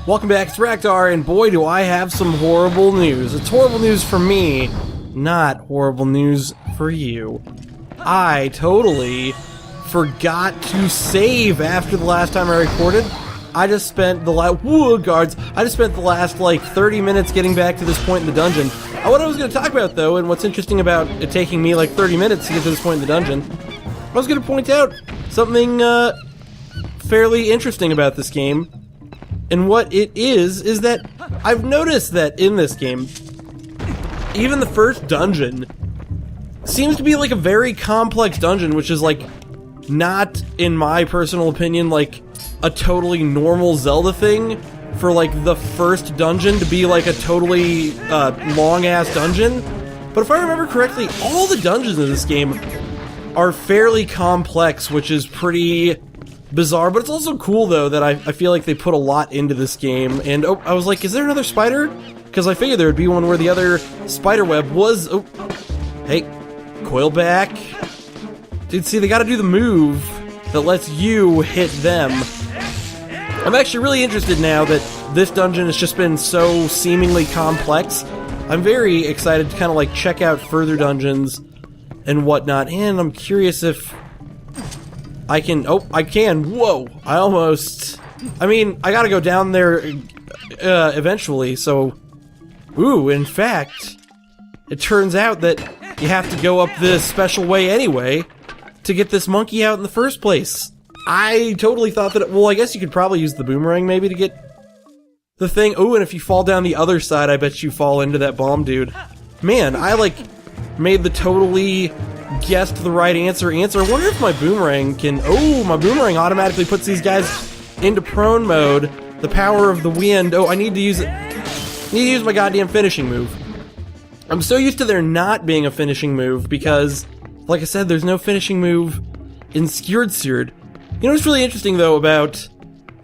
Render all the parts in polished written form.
Welcome back, it's Raktar, and boy do I have some horrible news. It's horrible news for me, not horrible news for you. I totally forgot to save after the last time I recorded. I just spent the last like 30 minutes getting back to this point in the dungeon. What I was going to talk about though, and what's interesting about it taking me like 30 minutes to get to this point in the dungeon, I was going to point out something fairly interesting about this game. And what it is that I've noticed that in this game, even the first dungeon seems to be like a very complex dungeon, which is like not, in my personal opinion, like a totally normal Zelda thing for like the first dungeon to be like a totally long-ass dungeon. But if I remember correctly, all the dungeons in this game are fairly complex, which is pretty bizarre, but it's also cool though that I feel like they put a lot into this game. And oh, I was like, is there another spider? Because I figured there would be one where the other spider web was. Oh, hey, coil back. Dude, see, they gotta do the move that lets you hit them. I'm actually really interested now that this dungeon has just been so seemingly complex. I'm very excited to kind of like check out further dungeons and whatnot, and I'm curious if I can. Oh, I can. Whoa! I mean, I gotta go down there eventually, so. Ooh, in fact, it turns out that you have to go up this special way anyway to get this monkey out in the first place. I totally thought that. Well, I guess you could probably use the boomerang maybe to get the thing. Oh, and if you fall down the other side, I bet you fall into that bomb dude. Man, I like made the totally guessed the right answer. I wonder if my boomerang can. Oh, my boomerang automatically puts these guys into prone mode. The power of the wind. Oh, I need to use it. I need to use my goddamn finishing move. I'm so used to there not being a finishing move because, like I said, there's no finishing move in Skewed Sword. You know what's really interesting though about,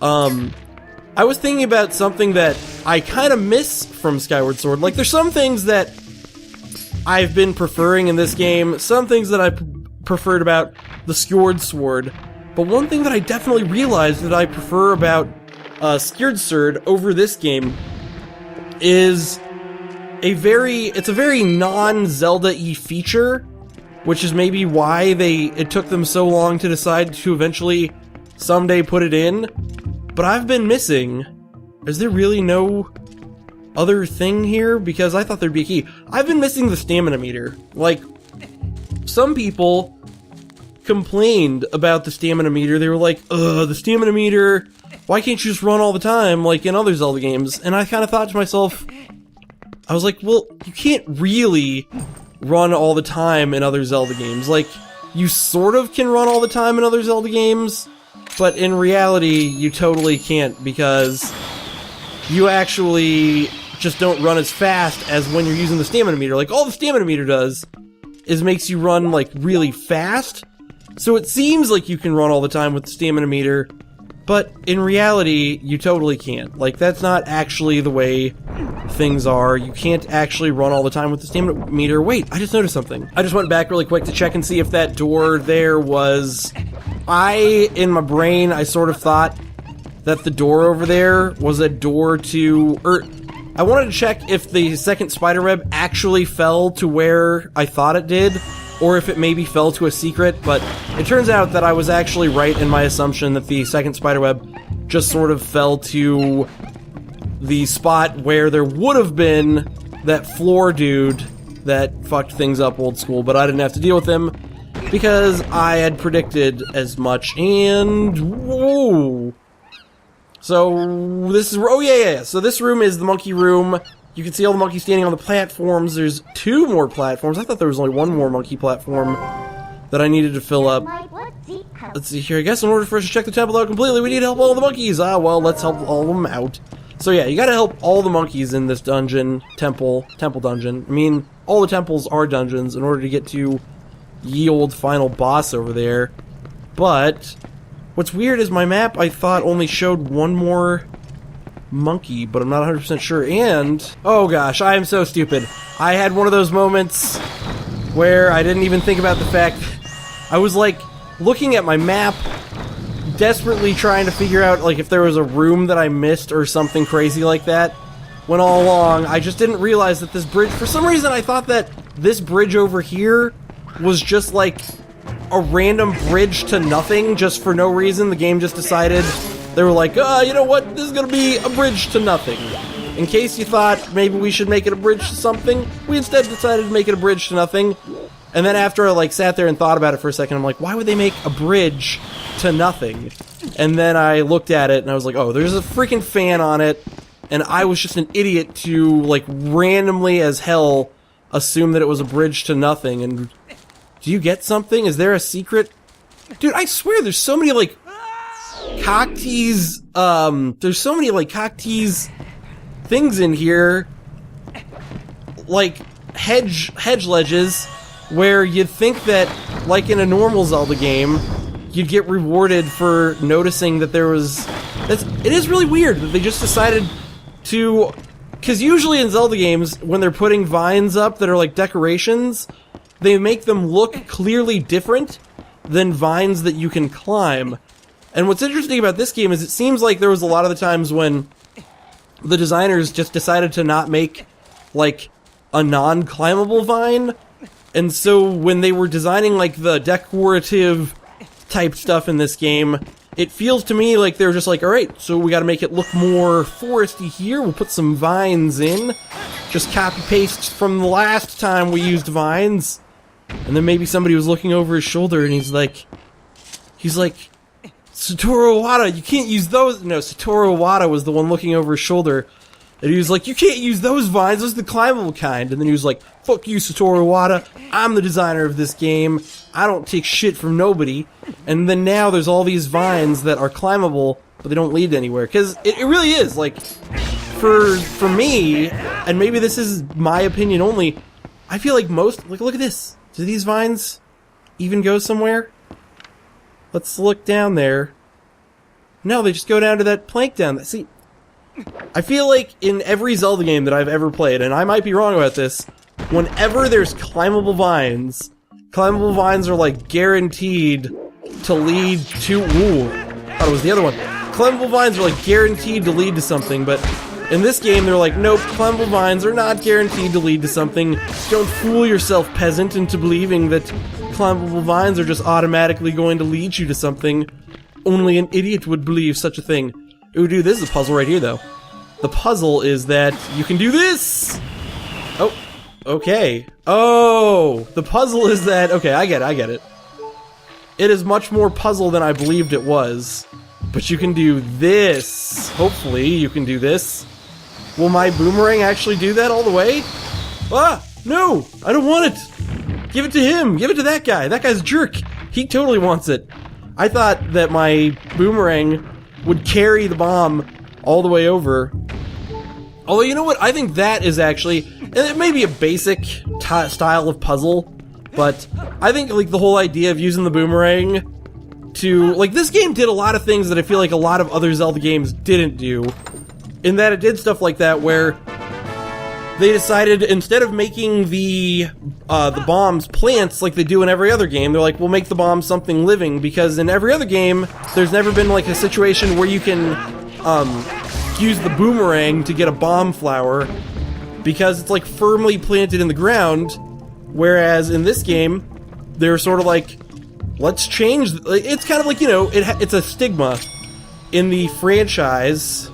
I was thinking about something that I kind of miss from Skyward Sword. Like, there's some things that I've been preferring in this game, some things that I preferred about the Skewed Sword, but one thing that I definitely realized that I prefer about Skewed Sword over this game is it's a very non-Zelda-y feature, which is maybe why it took them so long to decide to eventually someday put it in. But I've been missing. Is there really no other thing here? Because I thought there'd be a key. I've been missing the stamina meter. Like, some people complained about the stamina meter. They were like, the stamina meter, why can't you just run all the time like in other Zelda games? And I kind of thought to myself, I was like, well, you can't really run all the time in other Zelda games. Like, you sort of can run all the time in other Zelda games, but in reality, you totally can't, because you actually just don't run as fast as when you're using the stamina meter. Like, all the stamina meter does is makes you run, like, really fast. So it seems like you can run all the time with the stamina meter, but in reality, you totally can't. Like, that's not actually the way things are. You can't actually run all the time with the stamina meter. Wait, I just noticed something. I just went back really quick to check and see if that door there was... in my brain, I sort of thought that the door over there was a door to... I wanted to check if the second spider web actually fell to where I thought it did, or if it maybe fell to a secret, but it turns out that I was actually right in my assumption that the second spiderweb just sort of fell to the spot where there would have been that floor dude that fucked things up old school, but I didn't have to deal with him because I had predicted as much. And whoa. So this is, oh yeah. So this room is the monkey room. You can see all the monkeys standing on the platforms. There's 2 more platforms. I thought there was only 1 more monkey platform that I needed to fill up. Let's see here. I guess in order for us to check the temple out completely, we need to help all the monkeys. Ah, well, let's help all of them out. So yeah, you gotta help all the monkeys in this dungeon, temple dungeon. I mean, all the temples are dungeons in order to get to ye old final boss over there. But what's weird is my map, I thought, only showed 1 more monkey, but I'm not 100% sure. And oh gosh, I am so stupid. I had one of those moments where I didn't even think about the fact I was like looking at my map desperately trying to figure out, like, if there was a room that I missed or something crazy like that, when all along, I just didn't realize that this bridge... For some reason, I thought that this bridge over here was just, like, a random bridge to nothing, just for no reason. The game just decided... They were like, you know what? This is gonna be a bridge to nothing. In case you thought maybe we should make it a bridge to something, we instead decided to make it a bridge to nothing. And then after I, like, sat there and thought about it for a second, I'm like, why would they make a bridge to nothing? And then I looked at it, and I was like, oh, there's a freaking fan on it, and I was just an idiot to, like, randomly as hell assume that it was a bridge to nothing. And do you get something? Is there a secret? Dude, I swear there's so many, like, cock-tease, there's so many, like, cock-tease things in here, like, hedge ledges, where you'd think that, like in a normal Zelda game, you'd get rewarded for noticing that there was... It is really weird that they just decided to... Because usually in Zelda games, when they're putting vines up that are like decorations, they make them look clearly different than vines that you can climb. And what's interesting about this game is it seems like there was a lot of the times when the designers just decided to not make, like, a non-climbable vine. And so when they were designing, like, the decorative type stuff in this game, it feels to me like they were just like, alright, so we gotta make it look more foresty here, we'll put some vines in. Just copy-paste from the last time we used vines. And then maybe somebody was looking over his shoulder and he's like, Satoru Iwata, you can't use those. No, Satoru Iwata was the one looking over his shoulder. And he was like, you can't use those vines, those are the climbable kind. And then he was like, fuck you, Satoru Iwata. I'm the designer of this game. I don't take shit from nobody. And then now there's all these vines that are climbable, but they don't lead anywhere. Because it really is, like, for me, and maybe this is my opinion only, I feel like most, like, look at this. Do these vines even go somewhere? Let's look down there. No, they just go down to that plank down there. See, I feel like in every Zelda game that I've ever played, and I might be wrong about this, whenever there's climbable vines are like guaranteed to lead to... Ooh, I thought it was the other one. Climbable vines are like guaranteed to lead to something, but in this game they're like, nope, climbable vines are not guaranteed to lead to something. Don't fool yourself, peasant, into believing that climbable vines are just automatically going to lead you to something. Only an idiot would believe such a thing. Ooh, dude, this is a puzzle right here, though. The puzzle is that you can do this! Oh, okay. Oh, the puzzle is that... Okay, I get it. It is much more puzzle than I believed it was. But you can do this. Hopefully, you can do this. Will my boomerang actually do that all the way? Ah! No! I don't want it! Give it to him! Give it to that guy! That guy's a jerk! He totally wants it. I thought that my boomerang would carry the bomb all the way over. Although, you know what? I think that is actually... And it may be a basic style of puzzle, but I think, like, the whole idea of using the boomerang to... Like, this game did a lot of things that I feel like a lot of other Zelda games didn't do. In that it did stuff like that where they decided, instead of making the bombs plants like they do in every other game, they're like, we'll make the bombs something living, because in every other game, there's never been, like, a situation where you can, use the boomerang to get a bomb flower, because it's, like, firmly planted in the ground, whereas in this game, they're sort of like, let's change, it's kind of like, you know, it's a stigma in the franchise,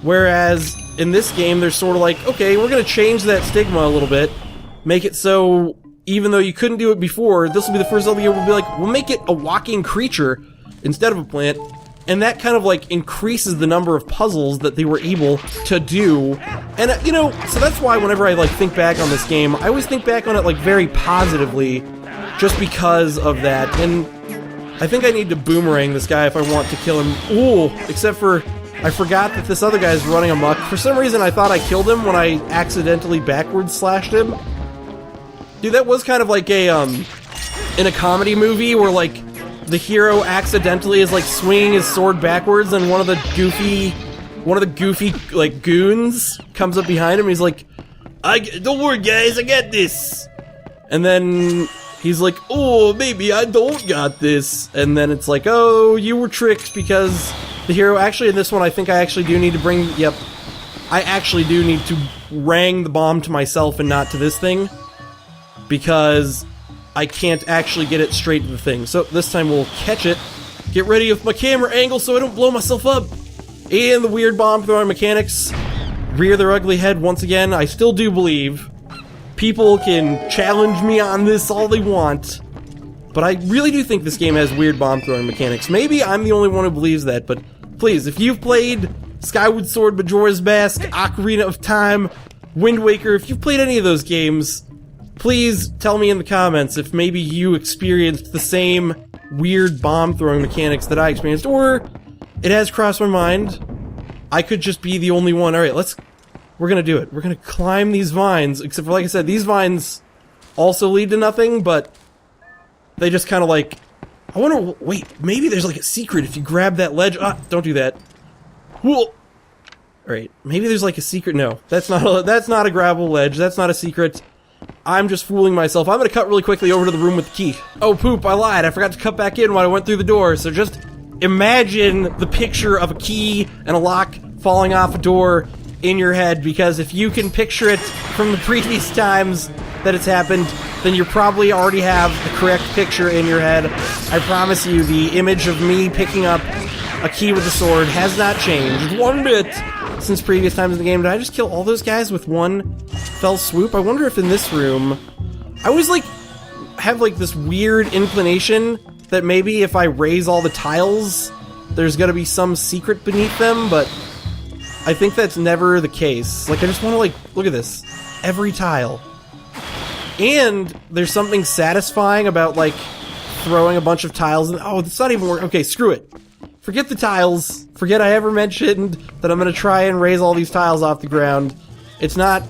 whereas in this game, they're sort of like, okay, we're gonna change that stigma a little bit, make it so, even though you couldn't do it before, this will be the first Zelda game we'll be like, we'll make it a walking creature instead of a plant, and that kind of, like, increases the number of puzzles that they were able to do, and, you know, so that's why whenever I, like, think back on this game, I always think back on it, like, very positively, just because of that, and I think I need to boomerang this guy if I want to kill him. Ooh, except for... I forgot that this other guy's running amok. For some reason, I thought I killed him when I accidentally backwards slashed him. Dude, that was kind of like a, in a comedy movie where, like, the hero accidentally is, like, swinging his sword backwards and one of the goofy, like, goons comes up behind him and he's like, don't worry, guys, I got this. And then he's like, oh, maybe I don't got this. And then it's like, oh, you were tricked because the hero... Actually, in this one, I think I actually do need to bring... Yep. I actually do need to rang the bomb to myself and not to this thing. Because I can't actually get it straight to the thing. So this time we'll catch it. Get ready with my camera angle so I don't blow myself up. And the weird bomb throwing mechanics rear their ugly head once again. I still do believe people can challenge me on this all they want, but I really do think this game has weird bomb throwing mechanics. Maybe I'm the only one who believes that, but please, if you've played Skyward Sword, Majora's Mask, Ocarina of Time, Wind Waker, if you've played any of those games, please tell me in the comments if maybe you experienced the same weird bomb throwing mechanics that I experienced, or it has crossed my mind. I could just be the only one. Alright, we're gonna do it. We're gonna climb these vines, except for, like I said, these vines also lead to nothing, but they just kind of like... I wonder, wait, maybe there's like a secret if you grab that ledge. Ah, don't do that. Whoa! Alright, maybe there's like a secret. No, that's not a gravel ledge. That's not a secret. I'm just fooling myself. I'm gonna cut really quickly over to the room with the key. Oh, poop, I lied. I forgot to cut back in when I went through the door, so just imagine the picture of a key and a lock falling off a door in your head, because if you can picture it from the previous times that it's happened, then you probably already have the correct picture in your head. I promise you, the image of me picking up a key with a sword has not changed one bit since previous times in the game. Did I just kill all those guys with one fell swoop? I wonder if in this room... I always, like, have, like, this weird inclination that maybe if I raise all the tiles, there's gonna be some secret beneath them, but I think that's never the case. Like, I just want to, like, look at this. Every tile. And there's something satisfying about, like, throwing a bunch of tiles and... Oh, it's not even working. Okay, screw it. Forget the tiles. Forget I ever mentioned that I'm gonna try and raise all these tiles off the ground. It's not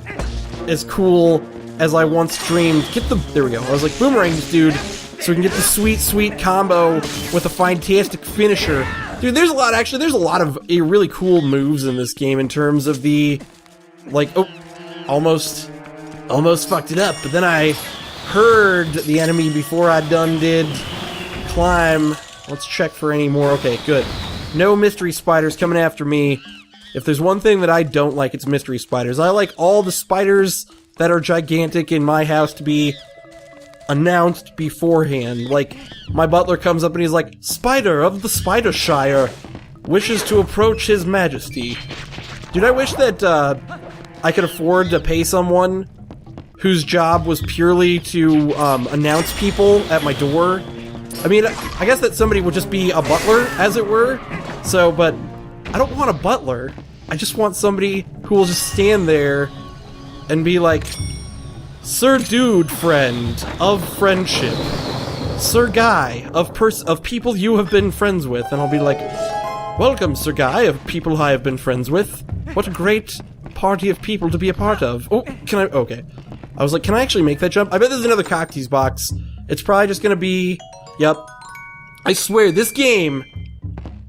as cool as I once dreamed. Get the... There we go. I was like, boomerang this dude so we can get the sweet, sweet combo with a fantastic finisher. Dude, there's a lot, actually, there's a lot of really cool moves in this game in terms of the... Like, oh, almost fucked it up, but then I heard the enemy before I done did climb. Let's check for any more. Okay, good. No mystery spiders coming after me. If there's one thing that I don't like, it's mystery spiders. I like all the spiders that are gigantic in my house to be announced beforehand. Like, my butler comes up and he's like, Spider of the Spidershire wishes to approach his majesty. Dude, I wish that I could afford to pay someone whose job was purely to announce people at my door. I mean, I guess that somebody would just be a butler, as it were. So, but I don't want a butler. I just want somebody who will just stand there and be like, Sir Dude Friend of Friendship. Sir Guy of people you have been friends with. And I'll be like, welcome, Sir Guy of people I have been friends with. What a great party of people to be a part of. Oh, can I? Okay. I was like, can I actually make that jump? I bet there's another cocktease box. It's probably just gonna be... Yep. I swear, this game,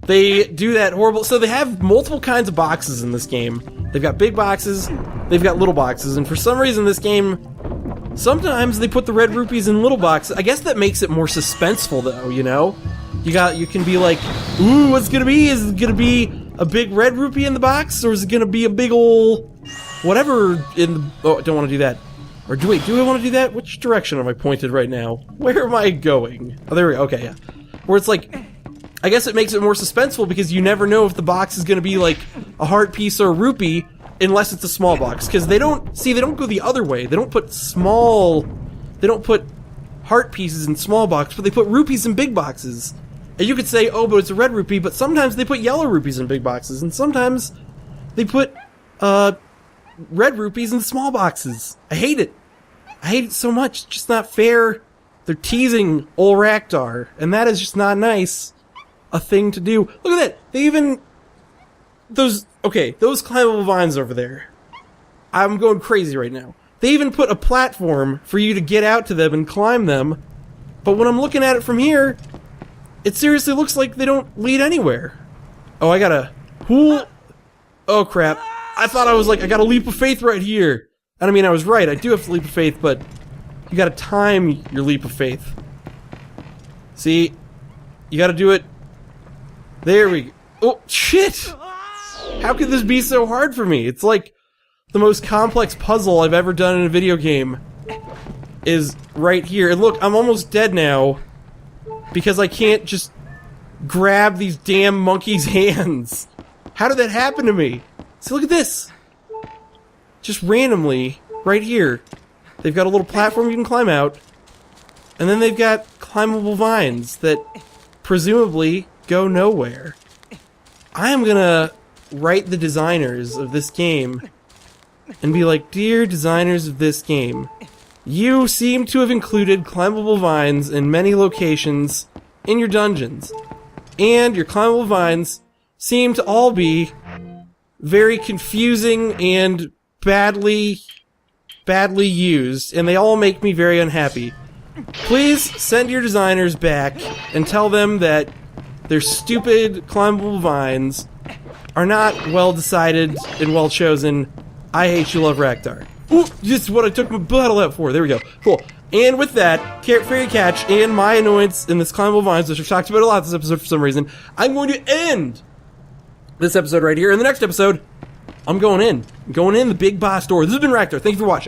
they do that horrible... So they have multiple kinds of boxes in this game. They've got big boxes, they've got little boxes, and for some reason this game, sometimes they put the red rupees in little boxes. I guess that makes it more suspenseful, though, you know? You can be like, ooh, what's it gonna be? Is it gonna be a big red rupee in the box, or is it gonna be a big ol' whatever in the... Oh, I don't want to do that. Or do I want to do that? Which direction am I pointed right now? Where am I going? Oh, there we go. Okay, yeah. Where it's like, I guess it makes it more suspenseful because you never know if the box is going to be like a heart piece or a rupee unless it's a small box. Because they don't go the other way. They don't put heart pieces in small box, but they put rupees in big boxes. And you could say, oh, but it's a red rupee, but sometimes they put yellow rupees in big boxes, and sometimes they put, red rupees in small boxes. I hate it. I hate it so much. It's just not fair. They're teasing ol' Raktar, and that is just not nice. A thing to do. Look at that. They even... those climbable vines over there. I'm going crazy right now. They even put a platform for you to get out to them and climb them, but when I'm looking at it from here, it seriously looks like they don't lead anywhere. Oh, I gotta... Oh, crap. I thought I was like, I got a leap of faith right here. And I mean, I was right, I do have to leap of faith, but You gotta time your leap of faith. See? You gotta do it. There we go. Oh, shit! How could this be so hard for me? It's like the most complex puzzle I've ever done in a video game is right here. And look, I'm almost dead now because I can't just grab these damn monkeys' hands. How did that happen to me? See, look at this. Just randomly, right here. They've got a little platform you can climb out. And then they've got climbable vines that presumably go nowhere. I am gonna write the designers of this game and be like, dear designers of this game, you seem to have included climbable vines in many locations in your dungeons. And your climbable vines seem to all be very confusing and badly used, and they all make me very unhappy. Please send your designers back and tell them that their stupid climbable vines are not well decided and well chosen. I hate you, love Raktar. Ooh, this is what I took my battle out for. There we go. Cool. And with that, Fairy Catch and my annoyance in this climbable vines, which I've talked about a lot this episode for some reason, I'm going to end this episode right here. In the next episode, I'm going in the big boss door. This has been Raktar. Thank you for watching.